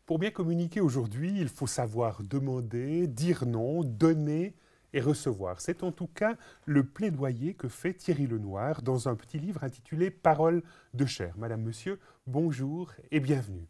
Pour bien communiquer aujourd'hui, il faut savoir demander, dire non, donner et recevoir. C'est en tout cas le plaidoyer que fait Thierry Lenoir dans un petit livre intitulé Paroles de chair. Madame, Monsieur, bonjour et bienvenue.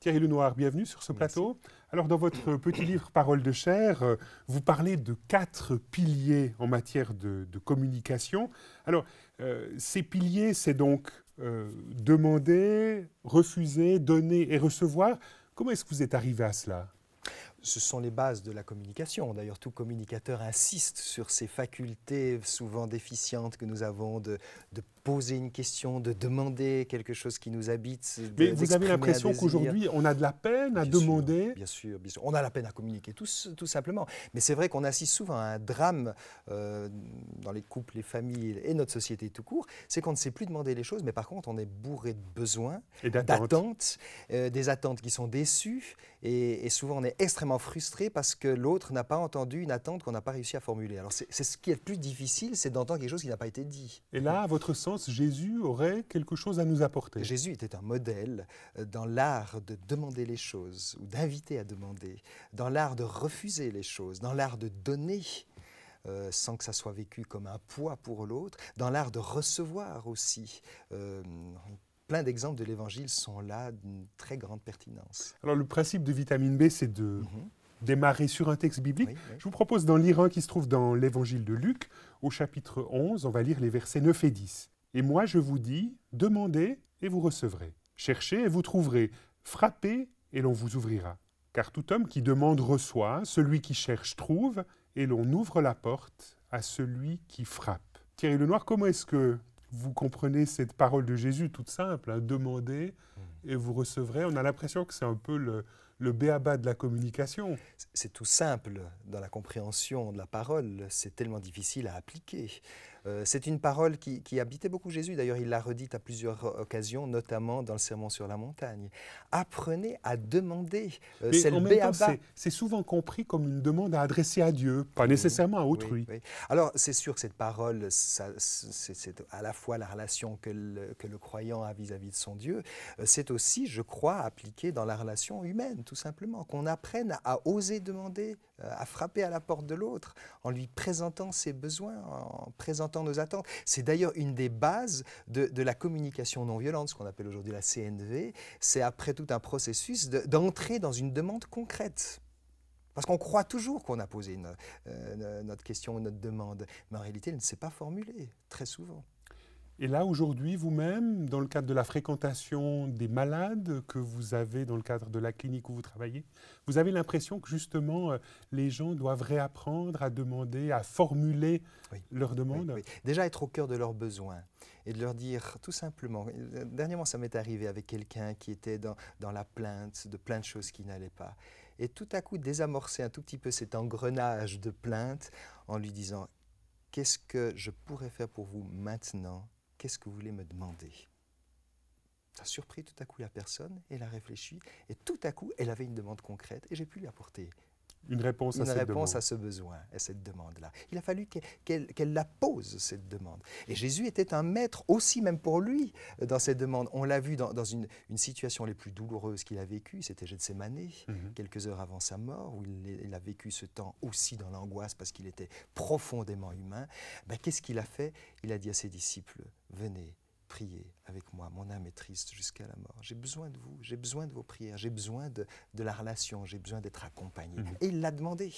Thierry Lenoir, bienvenue sur ce plateau. Alors, dans votre petit livre Paroles de chair, vous parlez de 4 piliers en matière de communication. Alors, ces piliers, c'est donc demander, refuser, donner et recevoir. Comment est-ce que vous êtes arrivé à cela ? Ce sont les bases de la communication. D'ailleurs, tout communicateur insiste sur ces facultés souvent déficientes que nous avons de poser une question, de demander quelque chose qui nous habite. Mais vous avez l'impression qu'aujourd'hui, on a de la peine à demander. Bien sûr, bien sûr. On a la peine à communiquer, tout simplement. Mais c'est vrai qu'on assiste souvent à un drame dans les couples, les familles et notre société tout court. C'est qu'on ne sait plus demander les choses, mais par contre, on est bourré de besoins, d'attentes, des attentes qui sont déçues. Et souvent, on est extrêmement frustré parce que l'autre n'a pas entendu une attente qu'on n'a pas réussi à formuler. Alors, c'est ce qui est le plus difficile, c'est d'entendre quelque chose qui n'a pas été dit. Et là, à votre sens, Jésus aurait quelque chose à nous apporter. Jésus était un modèle dans l'art de demander les choses, ou d'inviter à demander, dans l'art de refuser les choses, dans l'art de donner, sans que ça soit vécu comme un poids pour l'autre, dans l'art de recevoir aussi. Plein d'exemples de l'Évangile sont là d'une très grande pertinence. Alors, le principe de vitamine B, c'est de démarrer sur un texte biblique. Oui. Je vous propose d'en lire un qui se trouve dans l'Évangile de Luc, au chapitre 11. On va lire les versets 9 et 10. « Et moi, je vous dis, demandez et vous recevrez. Cherchez et vous trouverez. Frappez et l'on vous ouvrira. Car tout homme qui demande reçoit, celui qui cherche trouve, et l'on ouvre la porte à celui qui frappe. » Thierry Lenoir, comment est-ce que vous comprenez cette parole de Jésus toute simple, hein, demandez et vous recevrez? On a l'impression que c'est un peu le b.a.-ba de la communication. C'est tout simple dans la compréhension de la parole, c'est tellement difficile à appliquer. C'est une parole qui habitait beaucoup Jésus, d'ailleurs il l'a redite à plusieurs occasions, notamment dans le Sermon sur la montagne. Apprenez à demander, c'est le b.a.-ba. C'est souvent compris comme une demande à adresser à Dieu, pas nécessairement à autrui. Oui. Alors c'est sûr que cette parole, c'est à la fois la relation que le croyant a vis-à-vis de son Dieu, c'est aussi, je crois, appliqué dans la relation humaine, tout simplement, qu'on apprenne à oser demander, à frapper à la porte de l'autre, en lui présentant ses besoins, en présentant nos attentes. C'est d'ailleurs une des bases de la communication non violente, ce qu'on appelle aujourd'hui la CNV. C'est après tout un processus d'entrer dans une demande concrète. Parce qu'on croit toujours qu'on a posé notre question ou notre demande, mais en réalité, elle ne s'est pas formulée, très souvent. Et là, aujourd'hui, vous-même, dans le cadre de la fréquentation des malades que vous avez dans le cadre de la clinique où vous travaillez, vous avez l'impression que justement, les gens doivent réapprendre à demander, à formuler leurs demandes? Oui. Déjà être au cœur de leurs besoins et de leur dire tout simplement, dernièrement ça m'est arrivé avec quelqu'un qui était dans la plainte de plein de choses qui n'allaient pas. Et tout à coup désamorcer un tout petit peu cet engrenage de plainte en lui disant « Qu'est-ce que je pourrais faire pour vous maintenant ? Qu'est-ce que vous voulez me demander ?» Ça a surpris tout à coup la personne, elle a réfléchi, et tout à coup, elle avait une demande concrète, et j'ai pu lui apporter une réponse à ce besoin, à cette demande-là. Il a fallu qu'elle la pose, cette demande. Et Jésus était un maître aussi, même pour lui, dans cette demande. On l'a vu dans une situation les plus douloureuses qu'il a vécues, c'était Gethsémanée, quelques heures avant sa mort, où il a vécu ce temps aussi dans l'angoisse, parce qu'il était profondément humain. Qu'est-ce qu'il a fait? Il a dit à ses disciples, « Venez, priez avec moi, mon âme est triste jusqu'à la mort. J'ai besoin de vous, j'ai besoin de vos prières, j'ai besoin de la relation, j'ai besoin d'être accompagné. » Et il l'a demandé.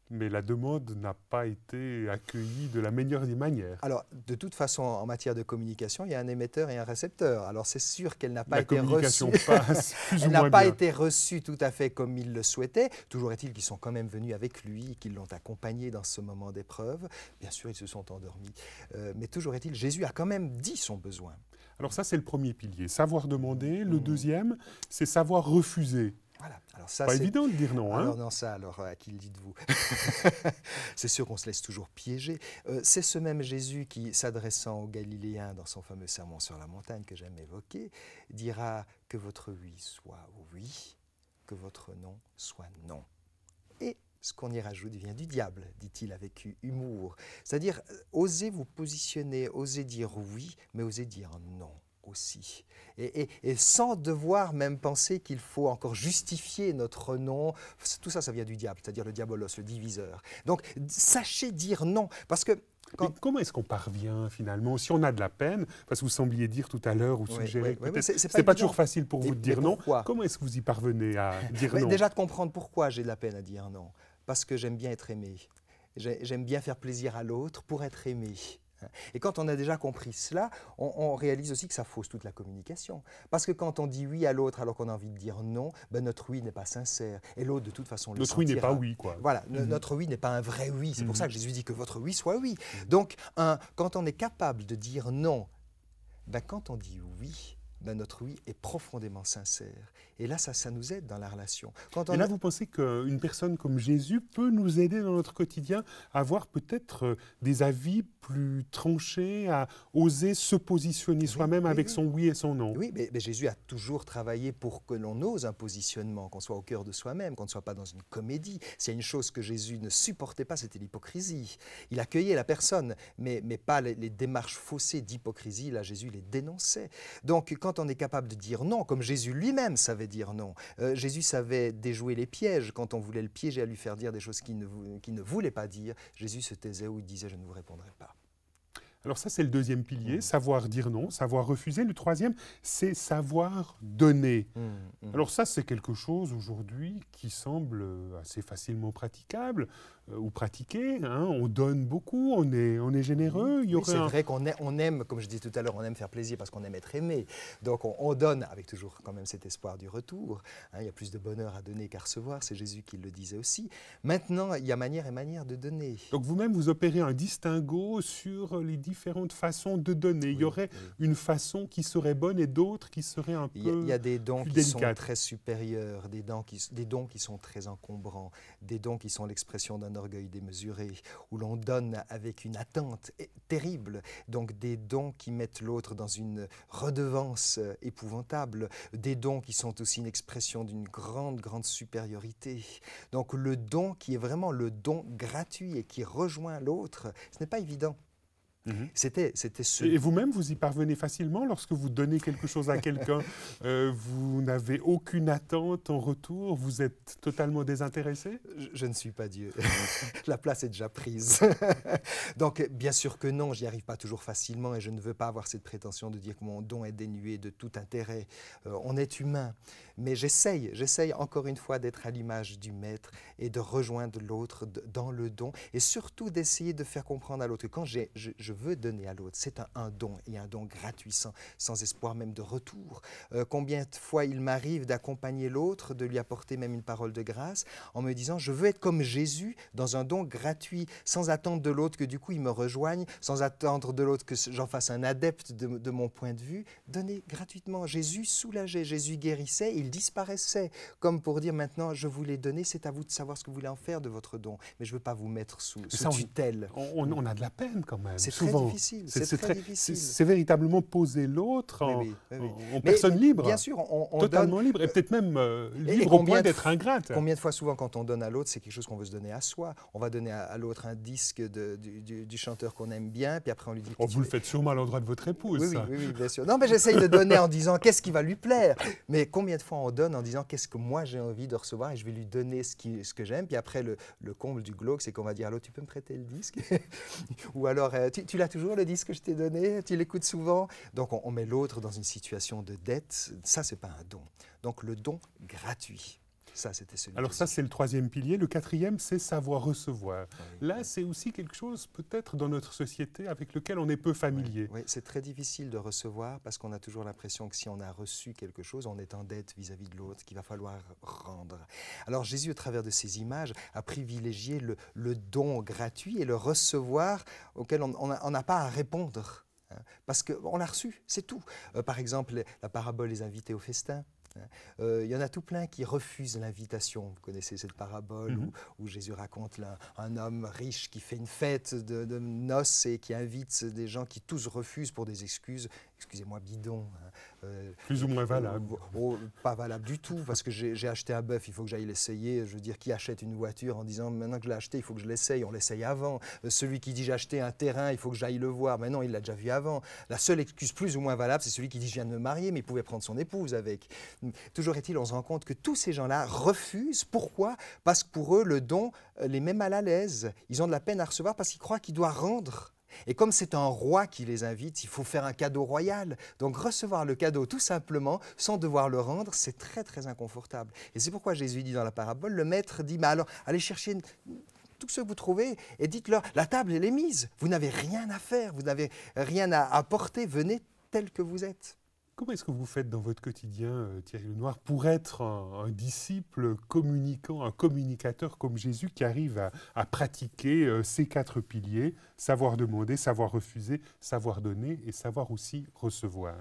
Mais la demande n'a pas été accueillie de la meilleure des manières. Alors, de toute façon, en matière de communication, il y a un émetteur et un récepteur. Alors, c'est sûr qu'elle n'a pas été reçue. Elle n'a pas été reçue tout à fait comme il le souhaitait. Toujours est-il qu'ils sont quand même venus avec lui, qu'ils l'ont accompagné dans ce moment d'épreuve. Bien sûr, ils se sont endormis. Mais toujours est-il, Jésus a quand même dit son besoin. Alors ça, c'est le premier pilier, savoir demander. Le deuxième, c'est savoir refuser. Voilà. Alors ça, pas évident de dire non. Alors non, ça, alors à qui le dites-vous? C'est sûr qu'on se laisse toujours piéger. C'est ce même Jésus qui, s'adressant aux Galiléens dans son fameux sermon sur la montagne que j'aime évoquer, dira que votre oui soit oui, que votre non soit non. Et ce qu'on y rajoute vient du diable, dit-il avec humour. C'est-à-dire, osez vous positionner, osez dire oui, mais osez dire non. aussi. Et sans devoir même penser qu'il faut encore justifier notre non. Tout ça, ça vient du diable, c'est-à-dire le diabolos, le diviseur. Donc, sachez dire non, parce que comment est-ce qu'on parvient finalement, si on a de la peine, parce que vous sembliez dire tout à l'heure ou suggérer que peut-être c'est pas toujours facile pour vous de dire non, comment est-ce que vous y parvenez à dire non? Déjà de comprendre pourquoi j'ai de la peine à dire non, parce que j'aime bien être aimé, j'aime bien faire plaisir à l'autre pour être aimé. Et quand on a déjà compris cela, on réalise aussi que ça fausse toute la communication. Parce que quand on dit oui à l'autre alors qu'on a envie de dire non, ben notre oui n'est pas sincère. Et l'autre, de toute façon, le notre sentira. Oui n'est pas oui, quoi. Voilà, notre oui n'est pas un vrai oui. C'est pour ça que Jésus dit que votre oui soit oui. Donc, quand on est capable de dire non, ben quand on dit oui, ben notre oui est profondément sincère. Et là, ça nous aide dans la relation. Et là, vous pensez qu'une personne comme Jésus peut nous aider dans notre quotidien à avoir peut-être des avis plus tranchés, à oser se positionner soi-même avec son oui et son non? Oui, mais Jésus a toujours travaillé pour que l'on ose un positionnement, qu'on soit au cœur de soi-même, qu'on ne soit pas dans une comédie. S'il y a une chose que Jésus ne supportait pas, c'était l'hypocrisie. Il accueillait la personne, mais pas les démarches faussées d'hypocrisie. Là, Jésus les dénonçait. Donc, quand on est capable de dire non, comme Jésus lui-même savait dire non, Jésus savait déjouer les pièges. Quand on voulait le piéger à lui faire dire des choses qu'il ne voulait pas dire, Jésus se taisait ou il disait « je ne vous répondrai pas ». Alors ça, c'est le deuxième pilier, savoir dire non, savoir refuser. Le troisième, c'est savoir donner. Alors ça, c'est quelque chose aujourd'hui qui semble assez facilement praticable ou pratiqué. Hein. On donne beaucoup, on est généreux. C'est vrai qu'on aime, comme je disais tout à l'heure, on aime faire plaisir parce qu'on aime être aimé. Donc on donne avec toujours quand même cet espoir du retour. Hein, il y a plus de bonheur à donner qu'à recevoir, c'est Jésus qui le disait aussi. Maintenant, il y a manière et manière de donner. Donc vous-même, vous opérez un distinguo sur les différentes façons de donner. Il y aurait une façon qui serait bonne et d'autres qui seraient un peu plus délicates. Il y a des dons qui sont très supérieurs, des dons qui sont très encombrants, des dons qui sont l'expression d'un orgueil démesuré, où l'on donne avec une attente terrible, donc des dons qui mettent l'autre dans une redevance épouvantable, des dons qui sont aussi une expression d'une grande supériorité. Donc le don qui est vraiment le don gratuit et qui rejoint l'autre, ce n'est pas évident. C'était ce... Et vous-même, vous y parvenez facilement lorsque vous donnez quelque chose à quelqu'un. Vous n'avez aucune attente en retour, vous êtes totalement désintéressé? Je ne suis pas Dieu. La place est déjà prise. Donc, bien sûr que non, j'y arrive pas toujours facilement et je ne veux pas avoir cette prétention de dire que mon don est dénué de tout intérêt. On est humain. Mais j'essaye encore une fois d'être à l'image du Maître et de rejoindre l'autre dans le don et surtout d'essayer de faire comprendre à l'autre que quand je veux donner à l'autre, c'est un don et un don gratuit, sans espoir même de retour. Combien de fois il m'arrive d'accompagner l'autre, de lui apporter même une parole de grâce en me disant je veux être comme Jésus dans un don gratuit, sans attendre de l'autre que du coup il me rejoigne, sans attendre de l'autre que j'en fasse un adepte de mon point de vue. Donner gratuitement. Jésus soulageait, Jésus guérissait, il disparaissait, comme pour dire maintenant je vous l'ai donné, c'est à vous de savoir ce que vous voulez en faire de votre don, mais je ne veux pas vous mettre sous tutelle. On a de la peine quand même. C'est très difficile. C'est véritablement poser l'autre en personne libre, bien sûr, totalement libre, et peut-être même libre au point d'être ingrate. Combien de fois souvent quand on donne à l'autre, c'est quelque chose qu'on veut se donner à soi. On va donner à l'autre un disque du chanteur qu'on aime bien, puis après on lui dit... vous le faites sûrement à l'endroit de votre épouse. Oui, bien sûr. Non, mais j'essaye de donner en disant qu'est-ce qui va lui plaire. Mais combien de fois on donne en disant qu'est-ce que moi j'ai envie de recevoir et je vais lui donner ce que j'aime. Puis après, le comble du glauque, c'est qu'on va dire « Allô, tu peux me prêter le disque ?» Ou alors « Tu l'as toujours le disque que je t'ai donné? Tu l'écoutes souvent ?» Donc on met l'autre dans une situation de dette. Ça, c'est pas un don. Donc le don gratuit. Ça, c'était celui. Alors ça, c'est le troisième pilier. Le quatrième, c'est savoir recevoir. Là, c'est aussi quelque chose, peut-être, dans notre société avec lequel on est peu familier. Oui, c'est très difficile de recevoir parce qu'on a toujours l'impression que si on a reçu quelque chose, on est en dette vis-à-vis de l'autre, qu'il va falloir rendre. Alors Jésus, au travers de ces images, a privilégié le don gratuit et le recevoir auquel on n'a pas à répondre. Parce qu'on l'a reçu, c'est tout. Par exemple, la parabole des invités au festin. Il y en a tout plein qui refusent l'invitation. Vous connaissez cette parabole où Jésus raconte là, un homme riche qui fait une fête de noces et qui invite des gens qui tous refusent pour des excuses, excusez-moi, bidons. Plus ou moins valable. Pas valable du tout, parce que j'ai acheté un bœuf, il faut que j'aille l'essayer. Je veux dire, qui achète une voiture en disant maintenant que je l'ai acheté, il faut que je l'essaye, on l'essaye avant. Celui qui dit j'ai acheté un terrain, il faut que j'aille le voir, mais non, il l'a déjà vu avant. La seule excuse plus ou moins valable, c'est celui qui dit je viens de me marier, mais il pouvait prendre son épouse avec. Toujours est-il, on se rend compte que tous ces gens-là refusent. Pourquoi? Parce que pour eux, le don les met mal à l'aise. Ils ont de la peine à recevoir parce qu'ils croient qu'ils doivent rendre. Et comme c'est un roi qui les invite, il faut faire un cadeau royal. Donc recevoir le cadeau tout simplement, sans devoir le rendre, c'est très très inconfortable. Et c'est pourquoi Jésus dit dans la parabole, le maître dit, alors allez chercher tous ceux que vous trouvez et dites-leur, la table elle est mise, vous n'avez rien à faire, vous n'avez rien à apporter, venez tel que vous êtes. Comment est-ce que vous faites dans votre quotidien, Thierry Lenoir, pour être un disciple communicant, un communicateur comme Jésus qui arrive à pratiquer ces 4 piliers, savoir demander, savoir refuser, savoir donner et savoir aussi recevoir?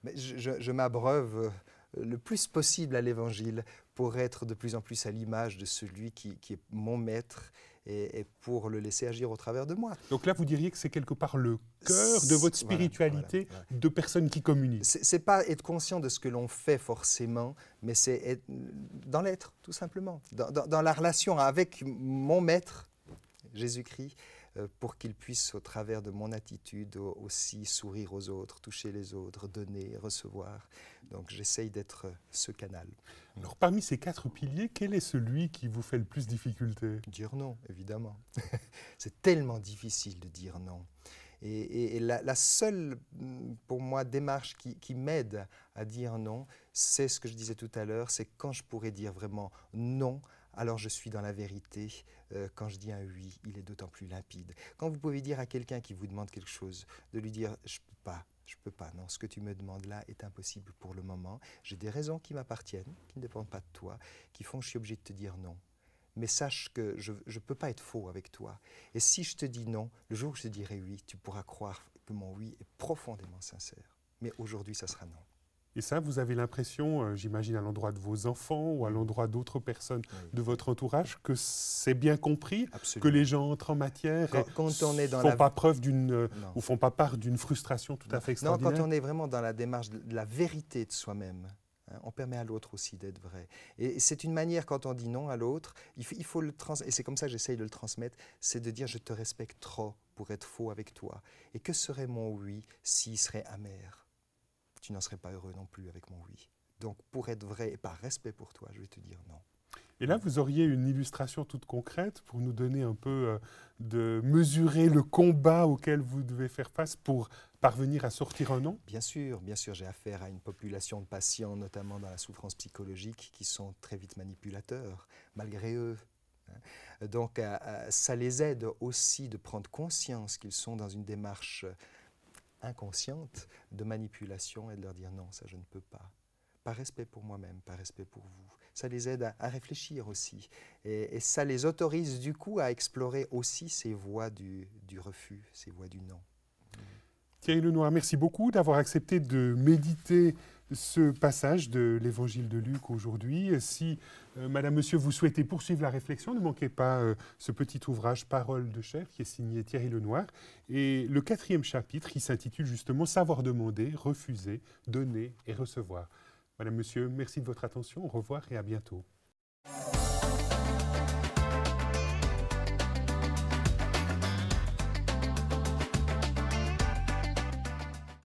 Mais je m'abreuve le plus possible à l'Évangile pour être de plus en plus à l'image de celui qui est mon maître et pour le laisser agir au travers de moi. Donc là, vous diriez que c'est quelque part le cœur de votre spiritualité de personnes qui communiquent. C'est pas être conscient de ce que l'on fait forcément, mais c'est être dans l'être, tout simplement. Dans la relation avec mon maître, Jésus-Christ, pour qu'il puisse, au travers de mon attitude, aussi sourire aux autres, toucher les autres, donner, recevoir. Donc j'essaye d'être ce canal. Alors parmi ces 4 piliers, quel est celui qui vous fait le plus difficulté? Dire non, évidemment. C'est tellement difficile de dire non. Et la seule, pour moi, démarche qui m'aide à dire non, c'est ce que je disais tout à l'heure, c'est quand je pourrais dire vraiment non, alors je suis dans la vérité. Quand je dis un oui, il est d'autant plus limpide. Quand vous pouvez dire à quelqu'un qui vous demande quelque chose, de lui dire « je ne peux pas, non, ce que tu me demandes là est impossible pour le moment. J'ai des raisons qui m'appartiennent, qui ne dépendent pas de toi, qui font que je suis obligé de te dire non. Mais sache que je ne peux pas être faux avec toi. Et si je te dis non, le jour où je te dirai oui, tu pourras croire que mon oui est profondément sincère. Mais aujourd'hui, ça sera non. » Et ça, vous avez l'impression, j'imagine à l'endroit de vos enfants ou à l'endroit d'autres personnes de votre entourage, que c'est bien compris, Absolument. que les gens entrent en matière et ne font pas preuve ou font pas part d'une frustration tout à fait extraordinaire? Non, quand on est vraiment dans la démarche de la vérité de soi-même, on permet à l'autre aussi d'être vrai. Et c'est une manière, quand on dit non à l'autre, il faut le transmettre, et c'est comme ça que j'essaye de le transmettre, c'est de dire je te respecte trop pour être faux avec toi. Et que serait mon oui s'il serait amer? Tu n'en serais pas heureux non plus avec mon oui. Donc pour être vrai et par respect pour toi, je vais te dire non. Et là, vous auriez une illustration toute concrète pour nous donner un peu de mesurer le combat auquel vous devez faire face pour parvenir à sortir un non? Bien sûr, j'ai affaire à une population de patients, notamment dans la souffrance psychologique, qui sont très vite manipulateurs, malgré eux. Donc ça les aide aussi de prendre conscience qu'ils sont dans une démarche inconsciente de manipulation et de leur dire non, ça je ne peux pas. Par respect pour moi-même, par respect pour vous. Ça les aide à réfléchir aussi. Et ça les autorise du coup à explorer aussi ces voies du refus, ces voies du non. Thierry Lenoir, merci beaucoup d'avoir accepté de méditer ce passage de l'Évangile de Luc aujourd'hui. Si, Madame, Monsieur, vous souhaitez poursuivre la réflexion, ne manquez pas ce petit ouvrage « Paroles de chair » qui est signé Thierry Lenoir. Et le 4e chapitre, qui s'intitule justement « Savoir demander, refuser, donner et recevoir ». Madame, Monsieur, merci de votre attention. Au revoir et à bientôt.